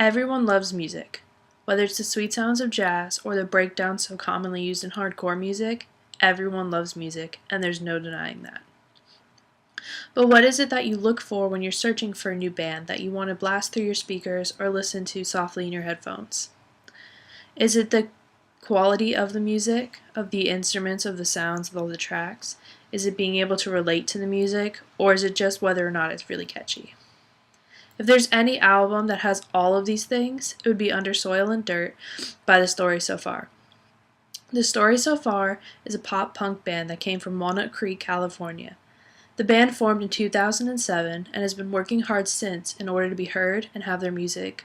Everyone loves music. Whether it's the sweet sounds of jazz or the breakdowns so commonly used in hardcore music, everyone loves music, and there's no denying that. But what is it that you look for when you're searching for a new band that you want to blast through your speakers or listen to softly in your headphones? Is it the quality of the music, of the instruments, of the sounds, of all the tracks? Is it being able to relate to the music, or is it just whether or not it's really catchy? If there's any album that has all of these things, it would be Under Soil and Dirt by The Story So Far. The Story So Far is a pop-punk band that came from Walnut Creek, California. The band formed in 2007 and has been working hard since in order to be heard and have their music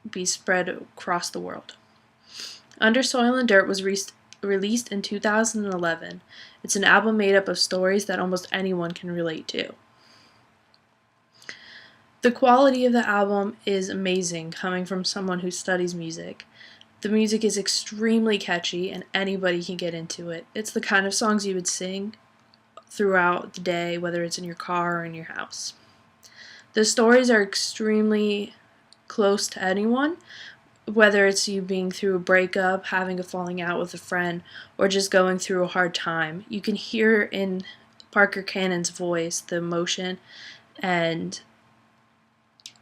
be spread across the world. Under Soil and Dirt was released in 2011. It's an album made up of stories that almost anyone can relate to. The quality of the album is amazing, coming from someone who studies music. The music is extremely catchy and anybody can get into it. It's the kind of songs you would sing throughout the day, whether it's in your car or in your house. The stories are extremely close to anyone, whether it's you being through a breakup, having a falling out with a friend, or just going through a hard time. You can hear in Parker Cannon's voice the emotion and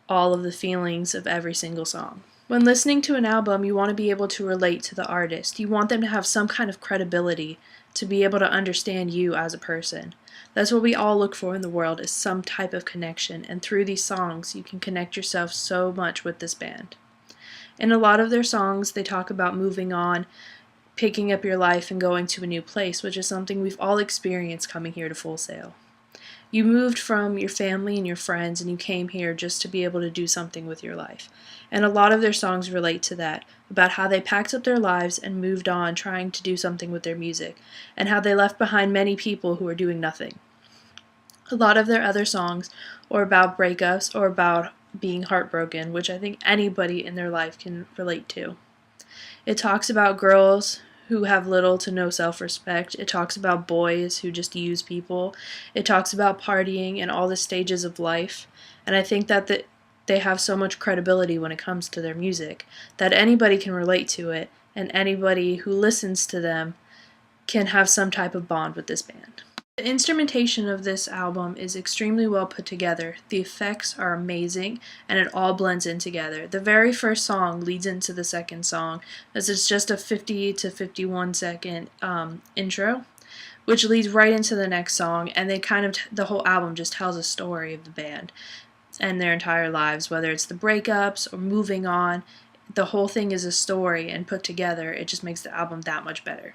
all of the feelings of every single song. When listening to an album, you want to be able to relate to the artist. You want them to have some kind of credibility to be able to understand you as a person. That's what we all look for in the world, is some type of connection, and through these songs you can connect yourself so much with this band. In a lot of their songs, they talk about moving on, picking up your life, and going to a new place, which is something we've all experienced coming here to Full Sail. You moved from your family and your friends and you came here just to be able to do something with your life. And a lot of their songs relate to that, about how they packed up their lives and moved on trying to do something with their music, and how they left behind many people who were doing nothing. A lot of their other songs are about breakups or about being heartbroken, which I think anybody in their life can relate to. It talks about girls who have little to no self-respect. It talks about boys who just use people. It talks about partying and all the stages of life. And I think that they have so much credibility when it comes to their music that anybody can relate to it, and anybody who listens to them can have some type of bond with this band. The instrumentation of this album is extremely well put together. The effects are amazing, and it all blends in together. The very first song leads into the second song, as it's just a 50 to 51 second intro, which leads right into the next song, and the whole album just tells a story of the band and their entire lives, whether it's the breakups or moving on. The whole thing is a story, and put together, it just makes the album that much better.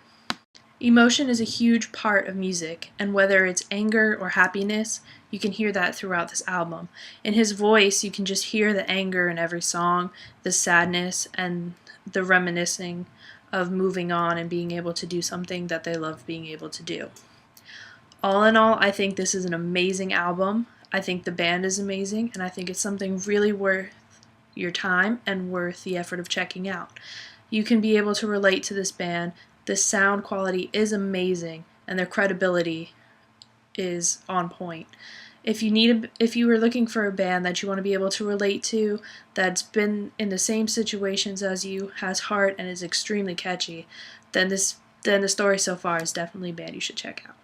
Emotion is a huge part of music, and whether it's anger or happiness, you can hear that throughout this album. In his voice, you can just hear the anger in every song, the sadness, and the reminiscing of moving on and being able to do something that they love being able to do. All in all, I think this is an amazing album. I think the band is amazing, and I think it's something really worth your time and worth the effort of checking out. You can be able to relate to this band. The sound quality is amazing, and their credibility is on point. If you were looking for a band that you want to be able to relate to, that's been in the same situations as you, has heart, and is extremely catchy, then The Story So Far is definitely a band you should check out.